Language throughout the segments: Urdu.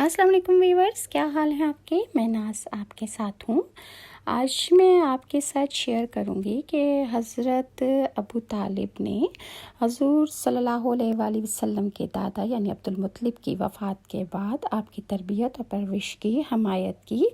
السلام علیکم ویورز، کیا حال ہے آپ کے؟ میں ناز آپ کے ساتھ ہوں۔ آج میں آپ کے ساتھ شیئر کروں گی کہ حضرت ابو طالب نے حضور صلی اللہ علیہ وآلہ وسلم کے دادا یعنی عبدالمطلب کی وفات کے بعد آپ کی تربیت اور پرورش کی، حمایت کی،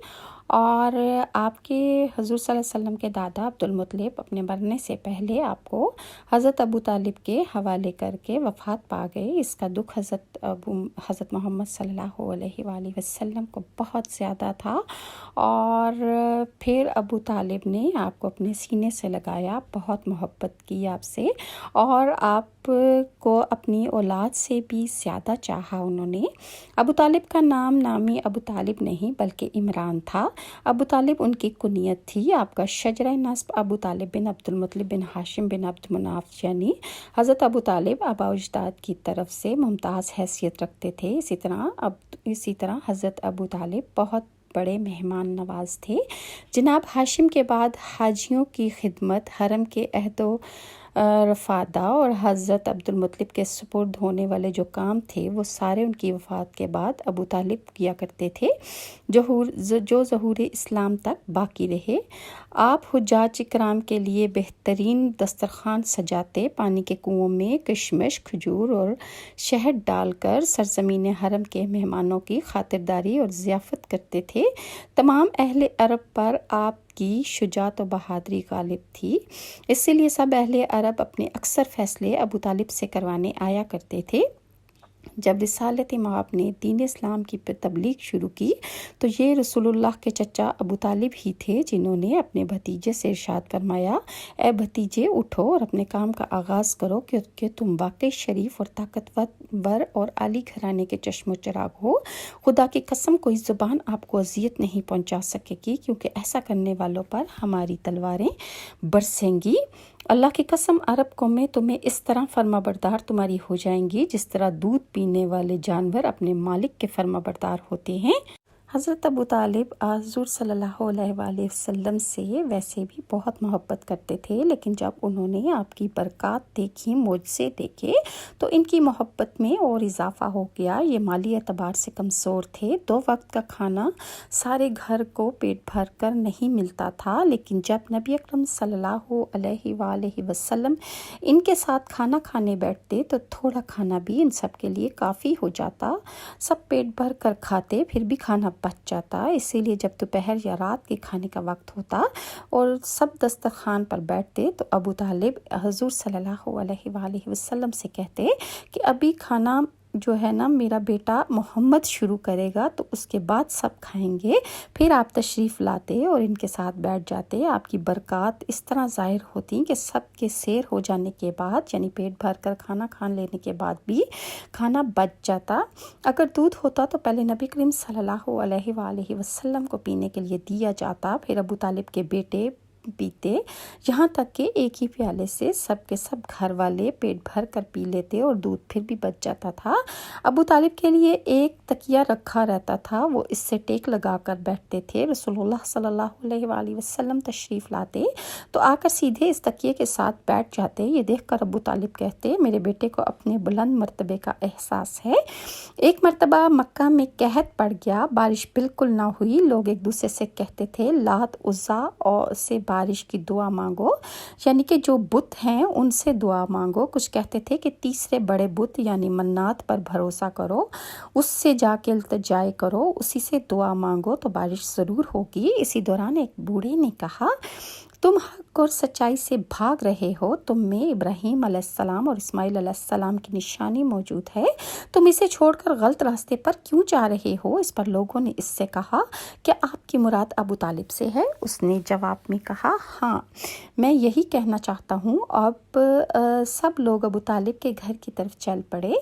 اور آپ کے حضور صلی اللہ علیہ وسلم کے دادا عبدالمطلب اپنے مرنے سے پہلے آپ کو حضرت ابو طالب کے حوالے کر کے وفات پا گئے۔ اس کا دکھ حضرت محمد صلی اللہ علیہ وآلہ وسلم کو بہت زیادہ تھا، اور پھر ابو طالب نے آپ کو اپنے سینے سے لگایا، بہت محبت کی آپ سے، اور آپ کو اپنی اولاد سے بھی زیادہ چاہا انہوں نے۔ ابو طالب کا نامی ابو طالب نہیں بلکہ عمران تھا۔ ابو طالب ان کی کنیت تھی۔ آپ کا شجرہ نسب ابو طالب بن عبدالمطلب بن ہاشم بن عبد مناف یعنی حضرت ابو طالب آباء و اجداد کی طرف سے ممتاز حیثیت رکھتے تھے۔ اسی طرح حضرت ابو طالب بہت بڑے مہمان نواز تھے۔ جناب ہاشم کے بعد حاجیوں کی خدمت، حرم کے عہد و رفادہ اور حضرت عبدالمطلب کے سپرد ہونے والے جو کام تھے وہ سارے ان کی وفات کے بعد ابو طالب کیا کرتے تھے، جو ظہور اسلام تک باقی رہے۔ آپ حجاج کرام کے لیے بہترین دسترخوان سجاتے، پانی کے کنوؤں میں کشمش، کھجور اور شہد ڈال کر سرزمین حرم کے مہمانوں کی خاطرداری اور ضیافت کرتے تھے۔ تمام اہل عرب پر آپ کی شجاعت و بہادری غالب تھی، اسی لیے سب اہل عرب اپنے اکثر فیصلے ابو طالب سے کروانے آیا کرتے تھے۔ جب رسالت مآب نے دین اسلام کی تبلیغ شروع کی تو یہ رسول اللہ کے چچا ابو طالب ہی تھے جنہوں نے اپنے بھتیجے سے ارشاد فرمایا، اے بھتیجے اٹھو اور اپنے کام کا آغاز کرو، کیونکہ تم واقعی شریف اور طاقتور اور عالی گھرانے کے چشم و چراغ ہو۔ خدا کی قسم کوئی زبان آپ کو اذیت نہیں پہنچا سکے گی، کیونکہ ایسا کرنے والوں پر ہماری تلواریں برسیں گی۔ اللہ کی قسم عرب قومیں تمہیں اس طرح فرما بردار تمہاری ہو جائیں گی جس طرح دودھ پینے والے جانور اپنے مالک کے فرما بردار ہوتے ہیں۔ حضرت ابو طالب حضور صلی اللہ علیہ وآلہ وسلم سے ویسے بھی بہت محبت کرتے تھے، لیکن جب انہوں نے آپ کی برکات دیکھی، معجزے دیکھے، تو ان کی محبت میں اور اضافہ ہو گیا۔ یہ مالی اعتبار سے کمزور تھے، 2 وقت کا کھانا سارے گھر کو پیٹ بھر کر نہیں ملتا تھا، لیکن جب نبی اکرم صلی اللہ علیہ وآلہ وسلم ان کے ساتھ کھانا کھانے بیٹھتے تو تھوڑا کھانا بھی ان سب کے لیے کافی ہو جاتا۔ سب پیٹ بھر کر کھاتے، پھر بھی کھانا بچ جاتا۔ اسی لیے جب دوپہر یا رات کے کھانے کا وقت ہوتا اور سب دسترخوان پر بیٹھتے تو ابو طالب حضور صلی اللہ علیہ وآلہ وسلم سے کہتے کہ ابھی کھانا جو ہے نا میرا بیٹا محمد شروع کرے گا تو اس کے بعد سب کھائیں گے۔ پھر آپ تشریف لاتے اور ان کے ساتھ بیٹھ جاتے۔ آپ کی برکات اس طرح ظاہر ہوتی کہ سب کے سیر ہو جانے کے بعد یعنی پیٹ بھر کر کھانا کھا لینے کے بعد بھی کھانا بچ جاتا۔ اگر دودھ ہوتا تو پہلے نبی کریم صلی اللہ علیہ وآلہ وسلم کو پینے کے لیے دیا جاتا، پھر ابو طالب کے بیٹے پیتے، یہاں تک کہ ایک ہی پیالے سے سب کے سب گھر والے پیٹ بھر کر پی لیتے اور دودھ پھر بھی بچ جاتا تھا۔ ابو طالب کے لیے ایک تکیہ رکھا رہتا تھا، وہ اس سے ٹیک لگا کر بیٹھتے تھے۔ رسول اللہ صلی اللہ علیہ وآلہ وسلم تشریف لاتے تو آ کر سیدھے اس تکیے کے ساتھ بیٹھ جاتے۔ یہ دیکھ کر ابو طالب کہتے، میرے بیٹے کو اپنے بلند مرتبے کا احساس ہے۔ ایک مرتبہ مکہ میں قحط پڑ گیا، بارش بالکل نہ ہوئی۔ لوگ ایک دوسرے سے کہتے تھے لات عزا سے بارش کی دعا مانگو، یعنی کہ جو بت ہیں ان سے دعا مانگو۔ کچھ کہتے تھے کہ تیسرے بڑے بت یعنی منات پر بھروسہ کرو، اس سے جا کے التجائے کرو، اسی سے دعا مانگو تو بارش ضرور ہوگی۔ اسی دوران ایک بوڑھے نے کہا، تم حق اور سچائی سے بھاگ رہے ہو، تم میں ابراہیم علیہ السلام اور اسماعیل علیہ السلام کی نشانی موجود ہے، تم اسے چھوڑ کر غلط راستے پر کیوں جا رہے ہو؟ اس پر لوگوں نے اس سے کہا کہ آپ کی مراد ابو طالب سے ہے؟ اس نے جواب میں کہا، ہاں میں یہی کہنا چاہتا ہوں۔ اب سب لوگ ابو طالب کے گھر کی طرف چل پڑے۔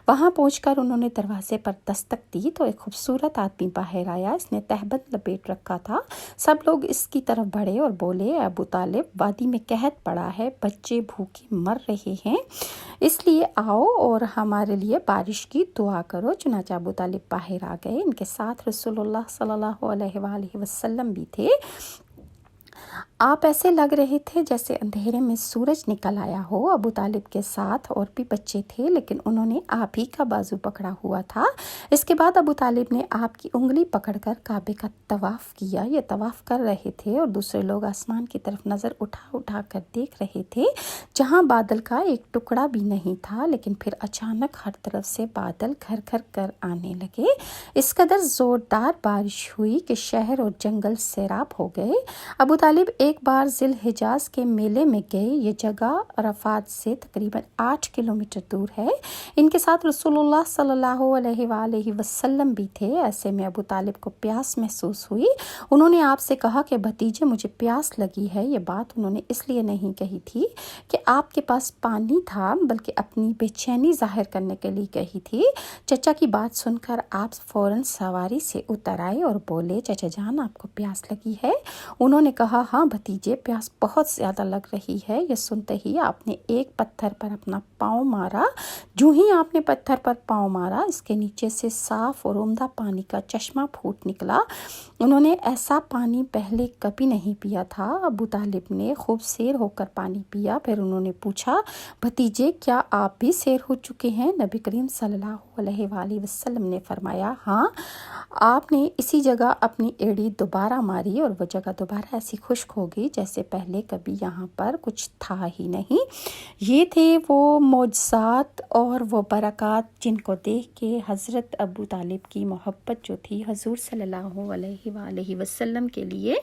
وہاں پہنچ کر انہوں نے دروازے پر دستک دی تو ایک خوبصورت آدمی باہر آیا، اس نے تہبند لپیٹ رکھا تھا۔ سب لوگ اس کی طرف بڑھے اور بولے، ابو طالب وادی میں قحط پڑا ہے، بچے بھوکے مر رہے ہیں، اس لیے آؤ اور ہمارے لیے بارش کی دعا کرو۔ چنانچہ ابو طالب باہر آ گئے، ان کے ساتھ رسول اللہ صلی اللہ علیہ وآلہ وسلم بھی تھے۔ آپ ایسے لگ رہے تھے جیسے اندھیرے میں سورج نکل آیا ہو۔ ابو طالب کے ساتھ اور بھی بچے تھے، لیکن انہوں نے آپ ہی کا بازو پکڑا ہوا تھا۔ اس کے بعد ابو طالب نے آپ کی انگلی پکڑ کر کعبے کا طواف کیا۔ یہ طواف کر رہے تھے اور دوسرے لوگ آسمان کی طرف نظر اٹھا کر دیکھ رہے تھے، جہاں بادل کا ایک ٹکڑا بھی نہیں تھا، لیکن پھر اچانک ہر طرف سے بادل گھر گھر کر آنے لگے۔ اس قدر زوردار بارش ہوئی کہ شہر اور جنگل سیراب ہو گئے۔ ابو طالب ایک بار ذی الحجاز کے میلے میں گئے۔ یہ جگہ عرفات سے تقریباً 8 کلومیٹر دور ہے۔ ان کے ساتھ رسول اللہ صلی اللہ علیہ وآلہ وسلم بھی تھے۔ ایسے میں ابو طالب کو پیاس محسوس ہوئی۔ انہوں نے آپ سے کہا کہ بھتیجے مجھے پیاس لگی ہے۔ یہ بات انہوں نے اس لیے نہیں کہی تھی کہ آپ کے پاس پانی تھا، بلکہ اپنی بے چینی ظاہر کرنے کے لیے کہی تھی۔ چچا کی بات سن کر آپ فوراً سواری سے اتر آئے اور بولے، چچا جان آپ کو پیاس لگی ہے؟ انہوں نے کہا، ہاں بھتیجے، پیاس بہت زیادہ لگ رہی ہے۔ یہ سنتے ہی آپ نے ایک پتھر پر اپنا پاؤں مارا۔ جو ہی آپ نے پتھر پر پاؤں مارا، اس کے نیچے سے صاف اور عمدہ پانی کا چشمہ پھوٹ نکلا۔ انہوں نے ایسا پانی پہلے کبھی نہیں پیا تھا۔ ابو طالب نے خوب سیر ہو کر پانی پیا۔ پھر انہوں نے پوچھا، بھتیجے کیا آپ بھی سیر ہو چکے ہیں؟ نبی کریم صلی اللہ علیہ وآلہ وسلم نے فرمایا، ہاں۔ آپ نے اسی جگہ اپنی ایڑی دوبارہ ماری اور وہ جگہ دوبارہ ایسی خشک ہو گئی جیسے پہلے کبھی یہاں پر کچھ تھا ہی نہیں۔ یہ تھے وہ معجزات اور وہ برکات جن کو دیکھ کے حضرت ابو طالب کی محبت جو تھی حضور صلی اللہ علیہ وآلہ وسلم کے لیے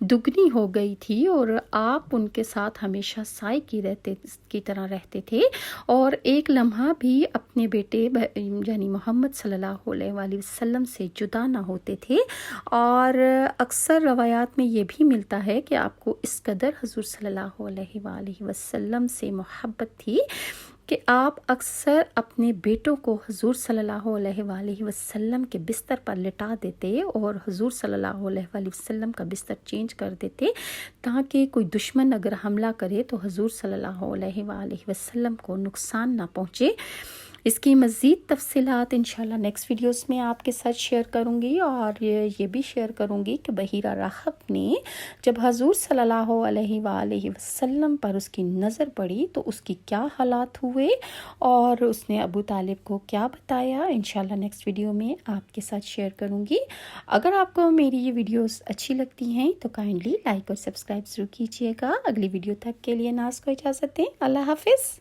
دگنی ہو گئی تھی، اور آپ ان کے ساتھ ہمیشہ سائے کی طرح رہتے تھے، اور ایک لمحہ بھی اپنے بیٹے یعنی محمد صلی اللہ علیہ وآلہ وسلم سے جدا نہ ہوتے تھے۔ اور اکثر روایات میں یہ بھی ملتا ہے کہ آپ کو اس قدر حضور صلی اللہ علیہ وآلہ وسلم سے محبت تھی کہ آپ اکثر اپنے بیٹوں کو حضور صلی اللہ علیہ وآلہ وسلم کے بستر پر لٹا دیتے اور حضور صلی اللہ علیہ وآلہ وسلم کا بستر چینج کر دیتے، تاکہ کوئی دشمن اگر حملہ کرے تو حضور صلی اللہ علیہ وآلہ وسلم کو نقصان نہ پہنچے۔ اس کی مزید تفصیلات انشاءاللہ نیکسٹ ویڈیوز میں آپ کے ساتھ شیئر کروں گی، اور یہ بھی شیئر کروں گی کہ بحیرہ راہب نے جب حضور صلی اللہ علیہ وآلہ وسلم پر اس کی نظر پڑی تو اس کی کیا حالات ہوئے اور اس نے ابو طالب کو کیا بتایا، انشاءاللہ نیکسٹ ویڈیو میں آپ کے ساتھ شیئر کروں گی۔ اگر آپ کو میری یہ ویڈیوز اچھی لگتی ہیں تو کائنڈلی لائک اور سبسکرائب ضرور کیجیے گا۔ اگلی ویڈیو تک کے لیے ناز کو اجازت دیں۔ اللہ حافظ۔